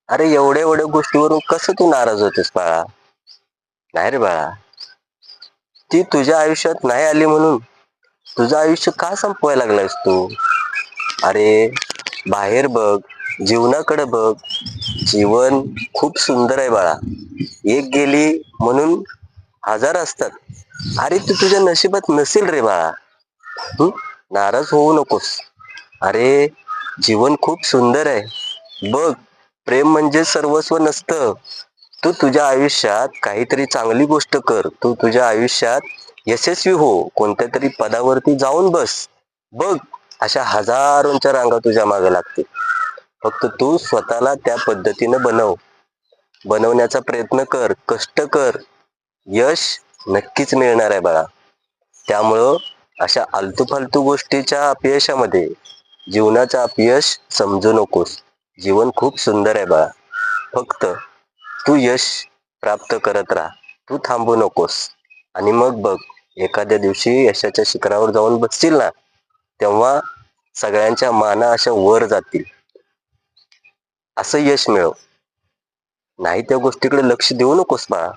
अरे एवढ्या एवढ्या गोष्टीवरून कसं तू नाराज होतेस बाळा? नाही रे बाळा, ती तुझ्या आयुष्यात नाही आली म्हणून तुझं आयुष्य का संपवायला लागलायस तू? अरे बाहेर बघ, जीवनाकडे बघ. जीवन खूप सुंदर आहे बाळा. एक गेली म्हणून हजार असतात. अरे तू तुझ्या नशिबात नसेल रे बाळा. हं? नाराज होऊ नकोस. अरे जीवन खूप सुंदर आहे. बघ, प्रेम म्हणजे सर्वस्व नसतं. तू तुझ्या आयुष्यात काहीतरी चांगली गोष्ट कर. तू तुझ्या आयुष्यात यशस्वी हो. कोणत्या तरी पदावरती जाऊन बस. बघ, अशा हजारोंच्या रांगा तुझ्या मागे लागतील. फक्त तू स्वतःला त्या पद्धतीनं बनव. बनवण्याचा प्रयत्न कर, कष्ट कर. यश नक्कीच मिळणार आहे बाळा. त्यामुळं अशा आलतू-फालतू गोष्टीच्या अपयशामध्ये जीवनाचं अपयश समजू नकोस. जीवन खूप सुंदर आहे बाळा. फक्त तू यश प्राप्त करत राहा. तू थांबू नकोस. आणि मग बघ, एखाद्या दिवशी यशाच्या शिखरावर जाऊन बसशील ना, तेव्हा सगळ्यांच्या माना अशा वर जातील. असं यश मिळव. नाही त्या गोष्टीकडे लक्ष देऊ नकोस बाळा.